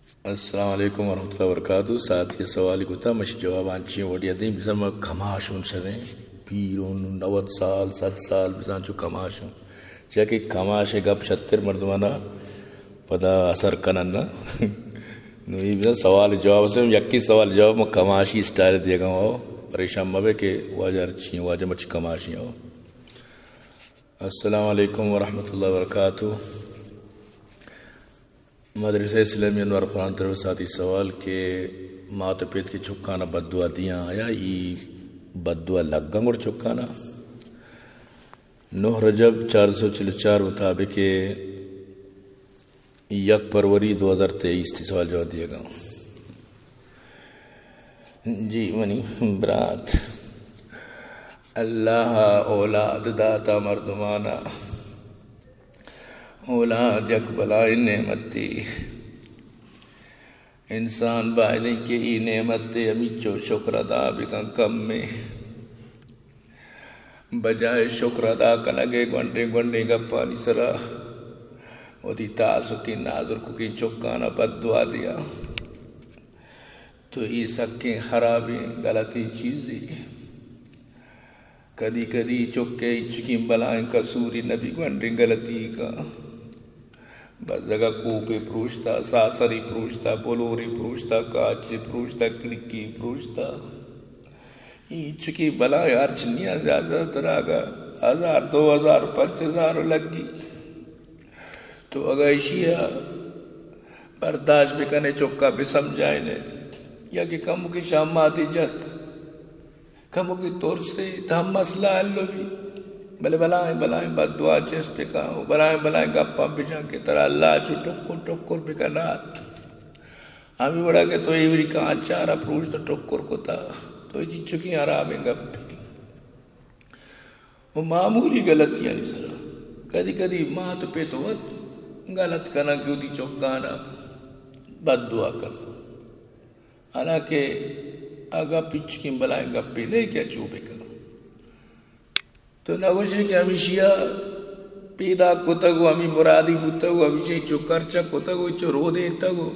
السلام علیکم ورحمۃ اللہ وبرکاتہ. ساتھی سوالی کو تھا مش جواب آنچی وڈی ادیم بزم کماشون شدیں پیرون 90 سال 100 سال بزان چو کماشون چاکہ کماش گپ شتر مردمانا پدا اثر کنن نا نو یہ بزن سوال جواب سے یکی سوال جواب میں کماشی اسٹائل دے گا ہو پریشان مبے کہ واجہ رچی واجہ مچ کماشی ہو. السلام علیکم ورحمۃ اللہ وبرکاتہ. مدرسہ اسلامی انوار قرآن طرف ساتھی سوال کہ مات پیت کی چکانا بددعا دیاں آیا یہ بددعا لگاں گوڑ چکانا 9 رجب 444 مطابق 1 فروری 2023 تھی سوال جواب دیا گا. جی منی برات اللہ اولاد داتا مردمانا اولاد یک بلائی نعمت دی انسان باہدیں کہ ای نعمت دی امیچو شکر ادا بکن کم میں بجائے شکر ادا کنگے گونڈے گونڈے گپانی سرا وہ دی تاسو کی ناظر کو کی چکانا بد دعا دیا تو ای سکیں خرابی غلطی چیز دی. کدی کدی چکے چکیں بلائیں کسوری نبی گونڈے غلطی کا بس جگہ کوپے پروشتا ساسری پروشتا بلوری پروشتا کاچی پروشتا کڑکی پروشتا یہ چکی بلائیں ارچنیا زیادہ تراغا 1000 2000 5000 لگی تو اگر اشیاء برداشت بکنے چکا بھی سمجھائیں نے یا کہ کمو کی شاماتی جت کمو کی طور سے ہم مسئلہ اللہ بھی بلے بلائیں بد دعا چیز پہ کہاں بلائیں گپا بجاں کے طرح اللہ چو ٹکر پہ کنات ہمیں بڑا کہ تو ایوری کہاں چارہ پروش تو ٹکر کو تا تو یہ چکی حرامیں گپ پہ وہ معمولی غلطیاں نہیں سرا کدی کدی مات پہ تو وقت غلط کرنا کیوں دی چوکانا بد دعا کرنا حالانکہ آگا پچکی بلائیں گپ پہ نہیں کیا چوبے کا تو نگوشے کہ ہمیشہ پیدا کتا گو ہمیں مرادی بوتا گو ہمیشہ چو کرچا کتا گو چو رو دیتا گو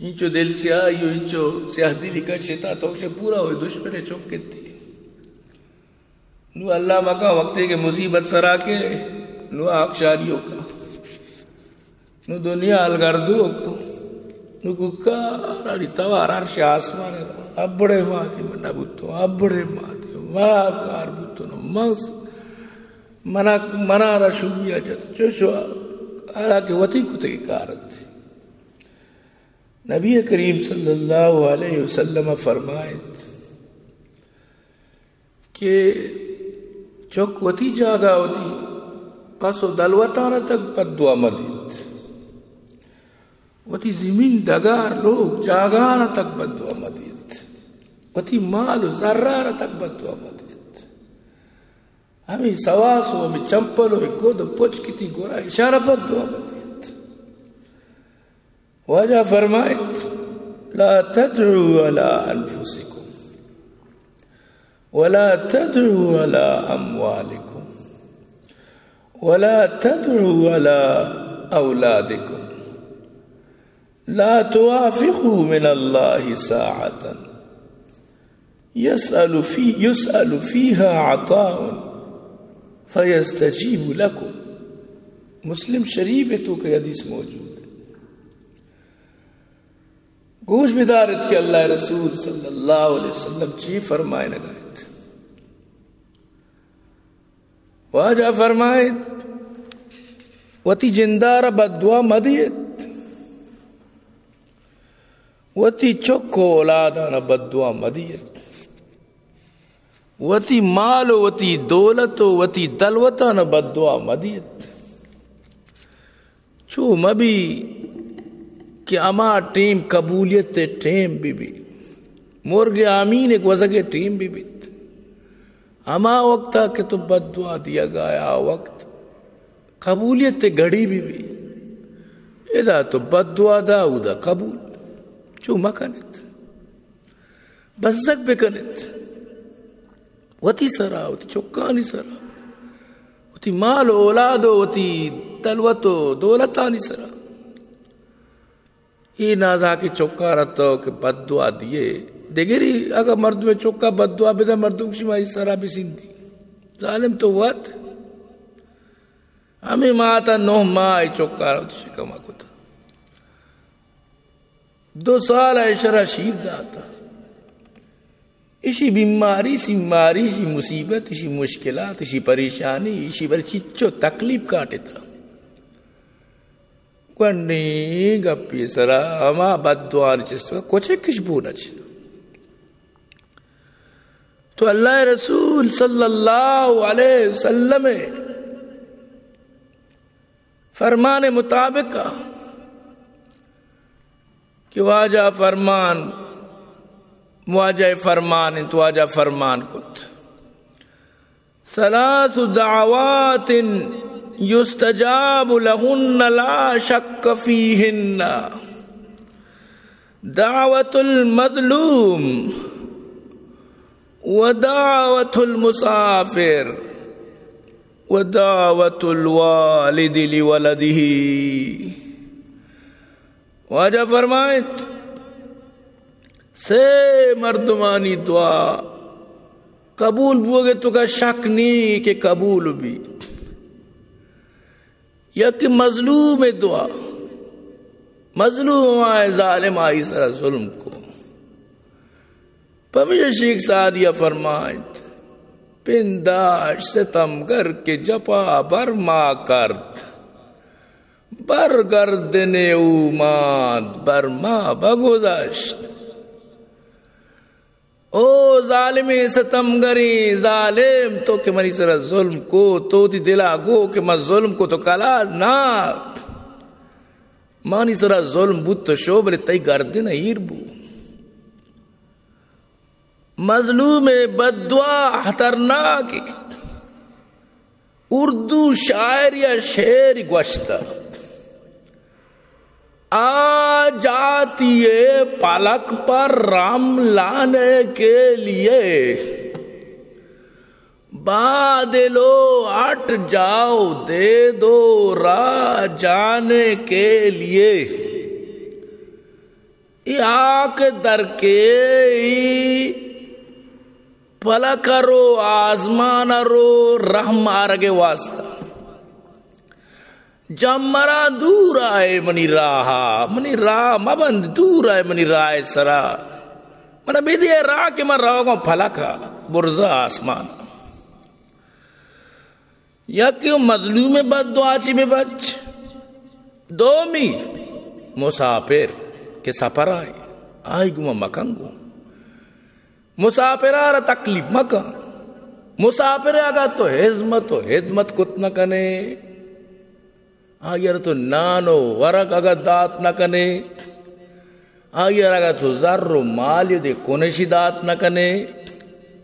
انچو دل سے آئیو انچو سیاہ دلی کا شتا تو اسے پورا ہوئے دشمنے چوکت تھی نو اللہ مکا وقتے کے مصیبت سرا کے نو آکشاریوں کا نو دنیا الگردوں کا نو ککار آری توار عرش آسمان اب بڑے ماتی منہ بوتو اب بڑے ماتی وار بوتو نو مغز منا را شبیہ جد چوشو حالانکہ وطی کتے کی کارت تھی. نبی کریم صلی اللہ علیہ وسلم فرمائت کہ چوک وطی جاگا ہوتی پسو دلوتانا تک بد دعا مدید وطی زمین دگار لوگ جاگانا تک بد دعا مدید وطی مال و ذرارہ تک بد دعا مدید ہمیں سواسو ہمیں چمپلو ہمیں گود و پوچھ کتی گورا اشارہ بد دعا مدید. وجہ فرمائت لا تدعوا على انفسکم ولا تدعوا على اموالکم ولا تدعوا على اولادکم لا توافقوا من الله ساعة يسأل فيها عطاء فيستجيب لكم. مسلم شریف تو کہ حدیث موجود ہے. گوش بدارت کہ اللہ رسول صلی اللہ علیہ وسلم چی فرمائے نگائیت واجہ فرمائیت وتی جندار بد دعا مدیت وتی چکو اولادانا بد دعا مدیت وتی مال و وتی دولت و وتی دلوتانا بد دعا مدیت چو مبی کہ اما ٹیم قبولیت ٹیم بھی مرگ آمین ایک وزگ ٹیم بھی اما وقتا کہ تو بد دعا دیا گایا وقت قبولیت گھڑی بھی ادا تو بد دعا دا ادا قبول چو مکنت بزک بکنت وتی سرا وتی چکانی سرا وتی مال و اولاد و وتی دلوت و دولتانی سرا یہ نازا کی چوکا رہتا کہ بد دعا دیے دیگری اگر مرد میں چوکا بد دعا بیدا مردوں کی شمائی سرا بھی سندھی ظالم تو وقت ہمیں ماتا 9 ماہ چوکا رہتا شکمہ کو تھا 2 سال شرح شیر داتا اسی بیماری سی ماری سی مصیبت اسی مشکلات اسی پریشانی اسی بر چچو تکلیف کاٹے تھا کنی گپی سرا ہما بد دعا نچستو کچھ کشبو نچ تو اللہ رسول صلی اللہ علیہ وسلم فرمان مطابق کہ واجہ فرمان مواجہ فرمان تو واجہ فرمان کت 3 دعوات یستجاب لہن لا شک فیہن دعوت المظلوم ودعوت المسافر ودعوت الوالد لولده واجہ فرمائت سے مردمانی دعا قبول بوگے تو کا شک نہیں کہ قبول بھی یا کہ مظلوم دعا مظلوم آئے ظالم آئی سر ظلم کو پمیشہ شیخ سعدیہ فرمائت پنداش ستمگر کے جپا برما کرد برگردن اوماد برما بگذشت او ظالم ستمگری ظالم تو کہ منی سر ظلم کو تو تی دلا گو کہ میں ظلم کو تو کلا نا مانی سر ظلم بود تو شوبر تی گردن ایر بو مظلوم بد دعا خطرناک اردو شاعر یا شعر گوشتا آ جاتی ہے پلک پر رام لانے کے لیے بادلو ہٹ جاؤ دے دو راہ جانے کے لیے آنکھ در کے پلا کرو آزمان رو رحم آرگے واسطہ جب مرا دور آئے منی راہ مبند دور آئے منی راہ سرا منا بیدی ہے راہ کہ من راہ کو پھلا کھا برزا آسمان یا کیوں مظلوم بد دعا چی میں بچ دومی مسافر کے سفر آئی گو مکان گو مسافر آرہ تکلیف مکان مسافر آگا تو حضمت کت نہ کنے آگر تو نانو ورق اگر دات نہ کنے آگر اگر تو ذر و مالی دے کنشی دات نہ کنے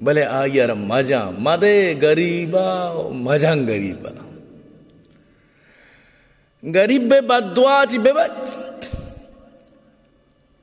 بلے آگر مجاں مدے گریبا مجاں گریبا گریب بے بد دعا چی بے بچ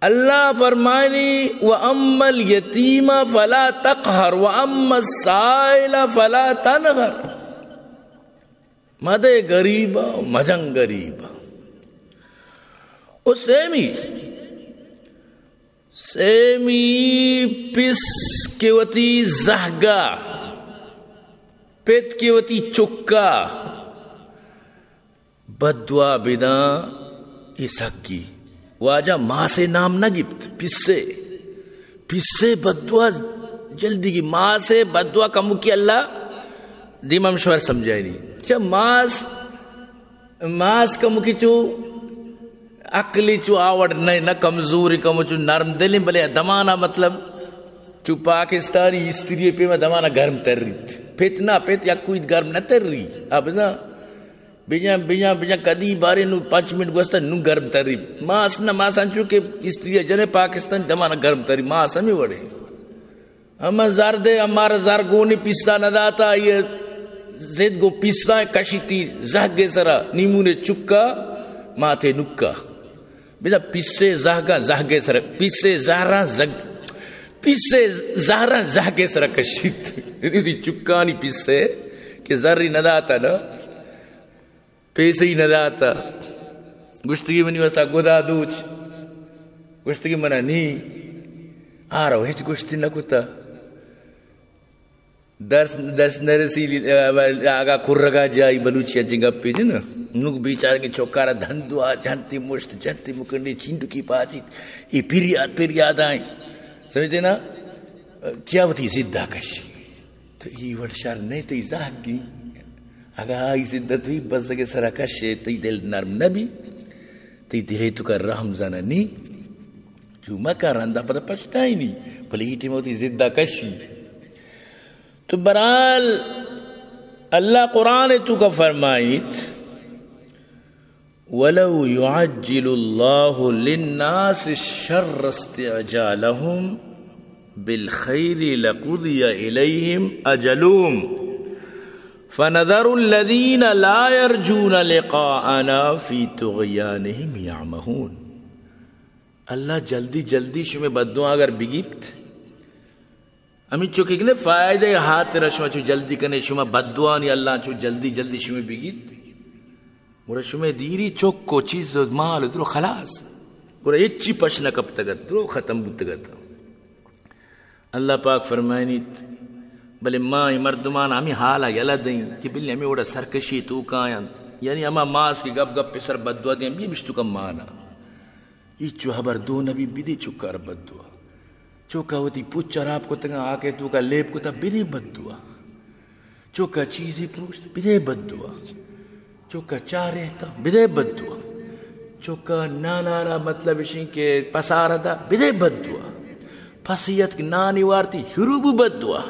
اللہ فرمائنی وَأَمَّا الْيَتِيمَ فَلَا تَقْهَرْ وَأَمَّا السَّائِلَ فَلَا تَنْهَرْ مدے گریبا مجنگ گریبا او سیمی پس کے وتی زہگا پیت کے وتی چکا بد دعا بنا اسکی واجہ ماں سے نام نہ گفت پس سے بد دعا جلدی کی ماں سے بد دعا کمو کی اللہ دیمام شوہر سمجھائی نہیں چا ماس کمو کی چو عقلی چو آوڑ نہ کمزوری کمو چو نرم دلی بلے دمانا مطلب چو پاکستانی استری پہ میں دمانا گرم تر رہی پیتنا پیت یا کوئی گرم نہ تر رہی اب نا بیجاں کدی بارے نو 5 منٹ گوستا نو گرم تر رہی ماس نا ماسان چو کہ استری جنے پاکستان دمانا گرم تر رہی ماس ہمیں وڑے اما زردے ہمارا زرگونی پیستا نہ داتا یہ زید گو پیستا ہے کشیتی زہگے سرا نیمونے چکا ماتے نکا بیدا پیسے زہگا زہگے سرا پیسے زہران زہگے سرا کشیت دی چکانی پیسے کہ زہری نہ داتا نا پیسے ہی نہ داتا گشتگی منی واسا گدا دوچ گوشت کی منع نہیں آ رہا ہیچ گوشتی نہ کتا درس نرسی آگا کھرگا جائی بلوچیا جنگا پی دینا نوک بیچار کے چوکارا دھندو آ جانتی مشت جانتی مکنی چینڈو کی پاچی یہ پیریاد آئیں سمجھتے نا کیا ہوتی زدہ کشی تو یہ ورشار نہیں تی زاگ گی اگر آئی زدہ توی بس دکے سرا کشی تی دل نرم نبی تی دلی تو کا رحم زنہ نہیں جو مکہ رندہ پتا پچھتائی نہیں بلی ہیٹی موتی زدہ کشی تو برحال اللہ قرآن تو کا فرمائیت وَلَوْ يُعَجِّلُ اللَّهُ لِلنَّاسِ الشَّرَّ اسْتِعْجَالَهُمْ بِالْخَيْرِ لَقُضِيَ إِلَيْهِمْ أَجَلُهُمْ فَنَذَرُ الَّذِينَ لَا يَرْجُونَ لِقَاءَنَا فِي طُغْيَانِهِمْ يَعْمَهُونَ اللہ جلدی جلدی شمیں بددعا اگر بگیت ہمیں چوکے کنے فائدہ ہاتھ رشمہ چو جلدی کنے شما بددعانی اللہ چو جلدی جلدی شمیں بگیت گورا شمیں دیری چوک کو چیز مال درو خلاص گورا اچھی پشنا کب تگت درو ختم بودتگت اللہ پاک فرمائنیت بلے ماں مردمان ہمیں حالا یلا دیں کہ بلی ہمیں اوڑا سرکشی تو کائنت یعنی ہما ماس کی گپ گپ پسر بددعا دیں یہ مشتو کم مانا یہ چو حبر دو نبی بدی چکار بددعا چوکا ہوتی پوچھا آپ کو تنگا آکے تو کا لیب کو تا بدے بددعا چوکا چیزی پروشت بدے بددعا چوکا چارے تا بدے بددعا چوکا نانارا مطلب اشیں کہ پسارا دا بدے بددعا پسیت کی نانی وارتی شروع بددعا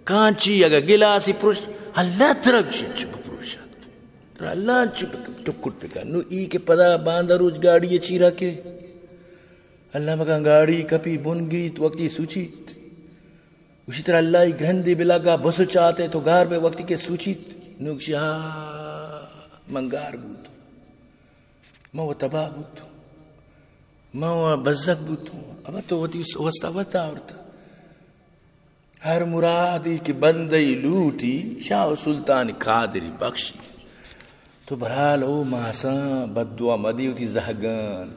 کانچی اگا گلاسی پروشت اللہ طرف چپ پروشت تر اللہ چپ ٹکٹ پکا نو ای کے پدا باندھا روز گاڑی چیرا کے اللہ مکہ گاڑی کپی بن گئی تو وقتی سوچیت اسی طرح اللہ گھندی بلاگا بسو چاہتے تو گار پہ وقتی کے سوچیت نوکشی منگار بوتو مو تباہ بوتو مو بزک بوتو اب تو ہوتی وستا وطا ہوتا ہر مرادی کی بندی لوٹی شاہ سلطان قادری بخشی تو برحال او ماساں بددعا مدی ہوتی زہگان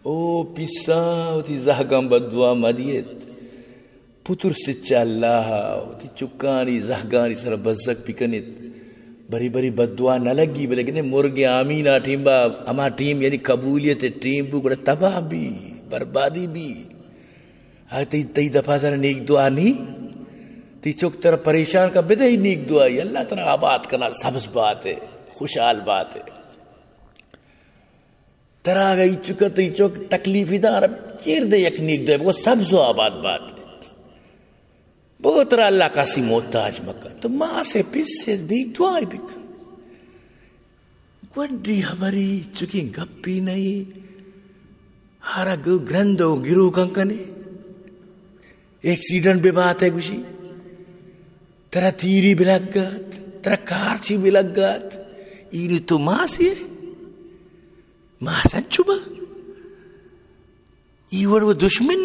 او پیساں ہوتی زہگان بددعا مدیت پتر سچا اللہ ہوتی چکانی زہگانی سر بزک پکنیت بری بری بددعا نہ لگی بلیکن مرگ آمینہ ٹیم با اما ٹیم یعنی قبولیت ٹیم بو گڑا تباہ بھی بربادی بھی آئی تی دفعہ سر نیک دعا نہیں تی چوک تر پریشان کا بدے ہی نیک دعائی اللہ ترہ آباد کرنا سبز بات ہے خوشحال بات ہے ترہ گئی چکا تی چوک تکلیفی دار چیر دے یک نیک دعائی وہ سبز و آباد بات ہے بہت ترہ اللہ کاسی محتاج مکہ تو ماں سے پیس سے نیک دعائی بکا گونڈی ہماری چکی گپی نہیں ہارا گرندو گرو کنکنے ایکسیڈنٹ بے بات ہے گوشی ترہ تیری بھی لگ گات ترہ کارچی بھی لگ گات اینی تو ماں سی ہے ماں سن چوبا ایوڑ وہ دشمن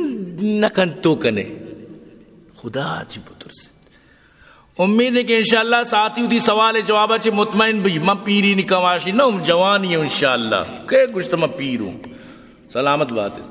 نکن تو کنے خدا چی پتر سے امید ہے کہ انشاءاللہ ساتھی ہوتی سوال جواب چی مطمئن بھی میں پیری نکواشی نہ جوانی ہوں انشاءاللہ کہ کچھ تو میں پیر ہوں سلامت بات ہے